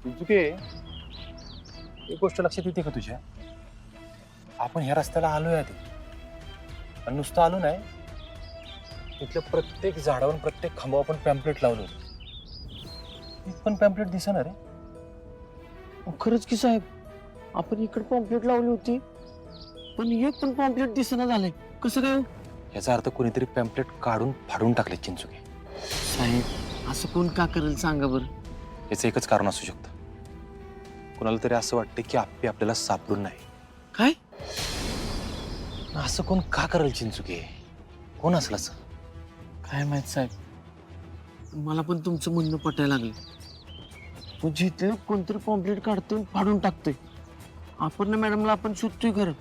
चुके एक गोष्ट लक्षात येते का तुझ्या? आपण ह्या रस्त्याला आलोय आधी, पण नुसतं आलो नाही, तिथल्या प्रत्येक झाडावर प्रत्येक खांबावर आपण पॅम्पलेट लावलो होतो. एक पण पॅम्पलेट दिसेना रे. खरंच की साहेब, आपण इकडे पॉम्पलेट लावली होती पण एक पण पॉम्पलेट दिसेना झालंय. कसं काय हो? याचा अर्थ कोणीतरी पॅम्पलेट काढून फाडून टाकले चिंचुके. साहेब असं कोण का करेल सांगा बरं. याचं एकच कारण असू शकतं. कोणाला तरी असं वाटतं की आप्पी आपल्याला सापडून नाही. काय? असं कोण का करेल चिंचुके? कोण असेल असं? काय माहित साहेब, मला पण तुमचं म्हणणं पटायला लागलं. म्हणजे इथलं कोणतरी पॉम्पलेट काढतोय फाडून टाकतोय. आपण मॅडमला आपण शोधतोय खरं,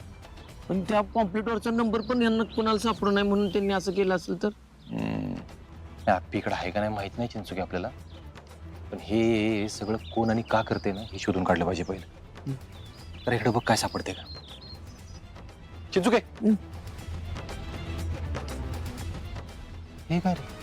पण त्या पॉम्पलेटवरचा नंबर पण यांना कोणाला सापडू नाही म्हणून त्यांनी असं केलं असेल तर. आप्पी इकडे आहे का नाही माहित नाही चिंचुके आपल्याला, पण हे सगळं कोण आणि का करते ना हे शोधून काढलं पाहिजे पहिलं. तर इकडे बघ काय सापडते का चिंचुके. हे काय रे?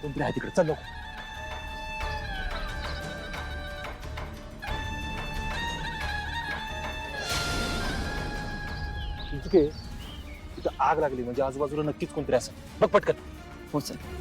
कोणतरी आहे तिकडे, चल लवकर. चिंचुके, तिथं आग लागली म्हणजे आजूबाजूला नक्कीच कोणतरी असेल. बघ पटकन. हो साहेब.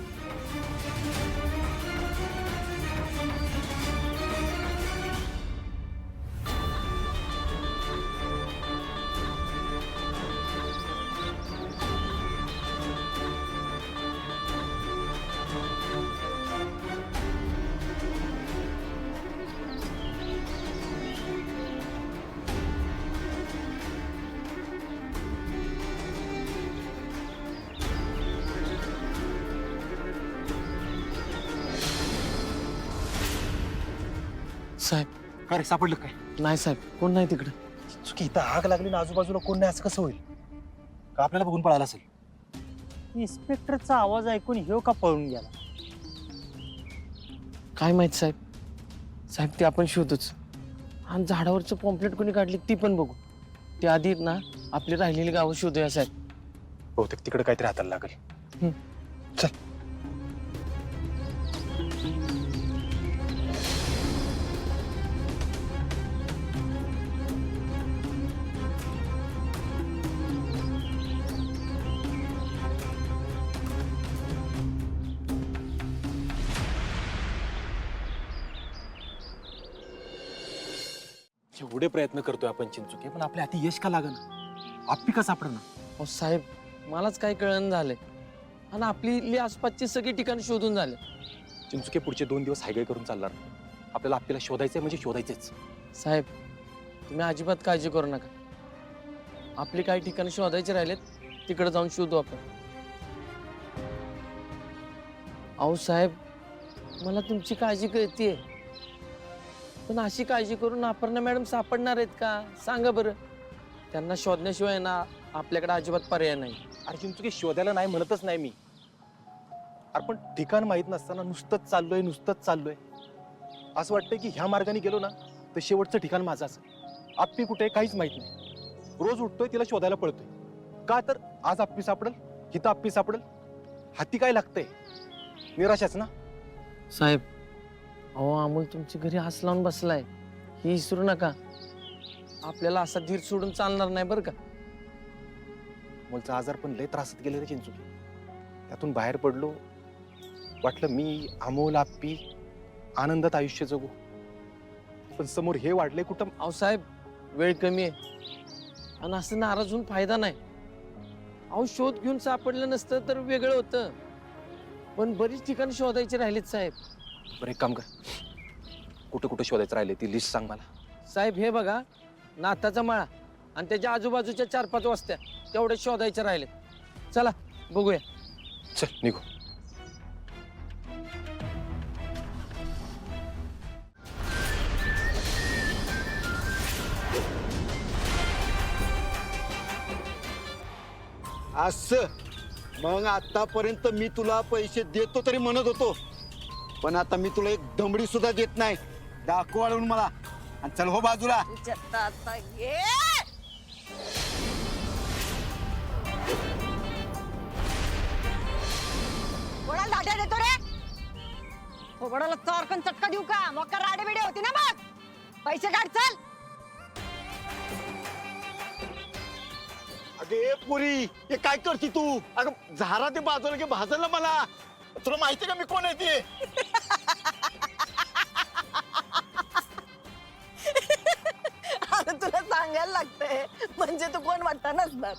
साहेब का रे, सापडलं काय? नाही साहेब, कोण नाही तिकडं. चुकी, इथं आग लागली ना आजूबाजूला कोण नाही असं कसं होईल? का आपल्याला बघून पळाला असेल? इन्स्पेक्टरचा आवाज ऐकून ह्यो का पळून गेला? काय माहित साहेब. साहेब ते आपण शोधूच, आणि झाडावरचं पॉम्पलेट कोणी काढली ती पण बघू. ते आधी ना आपली राहिलेली गावं शोधूया साहेब. बहुतेक तिकडे काहीतरी हाताला लागेल. हम्म. चल. एवढे प्रयत्न करतोय आपण चिंचुके, पण आपल्या हाती यश का लागेना? आप्पी का सापडना? अहो साहेब, मलाच काही कळण झालंय, आणि आपली आसपासची सगळी ठिकाण शोधून झाले. चिंचुके, पुढचे 2 दिवस हायगाय करून चालणार नाही. आपल्याला आप्पीला शोधायचंय म्हणजे शोधायचंच. साहेब तुम्ही अजिबात काळजी करू नका. आपली काही ठिकाण शोधायचे राहिलेत, तिकडे जाऊन शोधू आपण. अहो साहेब, मला तुमची काळजी कळतीये, पण अशी काळजी करून अपर्णा मॅडम सापडणार आहेत का सांगा बरं. त्यांना शोधण्याशिवाय ना आपल्याकडे अजिबात पर्याय नाही. अरे चिंचुके, शोधायला नाही म्हणतच नाही मी. अरे पण ठिकाण माहित नसताना नुसतंच चाललोय. असं वाटतंय की ह्या मार्गाने गेलो ना तर शेवटचं ठिकाण माझं असेल. आप्पी कुठे आहे काहीच माहित नाही. रोज उठतोय तिला शोधायला पळतोय. का तर आज आप्पी सापडल, हिथं आप्पी सापडल. हाती काय लागतंय? निराशाच ना. साहेब अहो, अमोल तुमच्या घरी हास लावून बसलाय, ही विसरू नका. आपल्याला असा धीर सोडून चालणार नाही बरं का. मुलचा आजार पण लय त्रासात गेले रे चिंचुके. त्यातून बाहेर पडलो, वाटलं मी अमोल आप्पी आनंदात आयुष्य जगू, पण समोर हे वाढले कुठं. अहो साहेब, वेळ कमी आहे आणि असं नाराज होऊन फायदा नाही. अहो शोध घेऊन सापडलं नसतं तर वेगळं होतं, पण बरीच ठिकाणी शोधायची राहिलीत साहेब. बरं एक काम कर, कुठं कुठं शोधायचं राहिले ती लिस्ट सांग मला. साहेब हे बघा, नाथाचा माळा आणि त्याच्या आजूबाजूच्या 4-5 वस्त्या तेवढे शोधायचे राहिले. चला बघूया. चल निघू. असं मग आतापर्यंत मी तुला पैसे देतो तरी म्हणत होतो, पण आता मी तुला एक दमडी सुद्धा देत नाही. दाखव वाढवून मला आणि चल हो बाजूला. कोणाला दाट्या देतो रे? थोबडाला चौरकन चटका देऊ का? मग का राडे बिडे होती ना मग. पैसे काढ चल. अगे पुरी हे काय करती तू? अगं झारा ते बाजूला घे, भाजल ना मला. तुला माहिती का मी कोण आहे ते? अरे तुला सांगायला लागतंय म्हणजे तू कोण वाटता नसणार.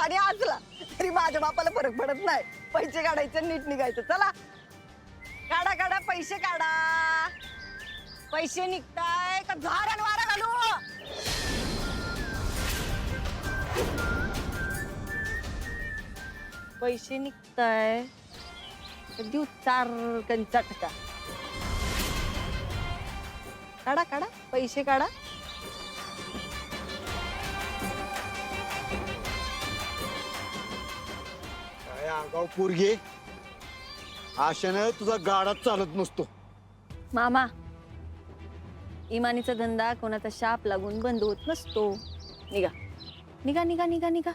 आणि असला तरी माझ्या बापाला फरक पडत नाही. पैसे काढायचे नीट निघायचं. चला काढा काढा पैसे काढा. पैसे निघताय का झाड आणि वारा घालू? पैसे निघताय देऊ चारकन चटका. काढा काढा पैसे काढा. काय आगाव पोरगे, आशानं तुझा गाडा चालत नसतो. मामा इमानीचा धंदा कोणाचा शाप लागून बंद होत नसतो. निघा निघा निघा निघा निघा.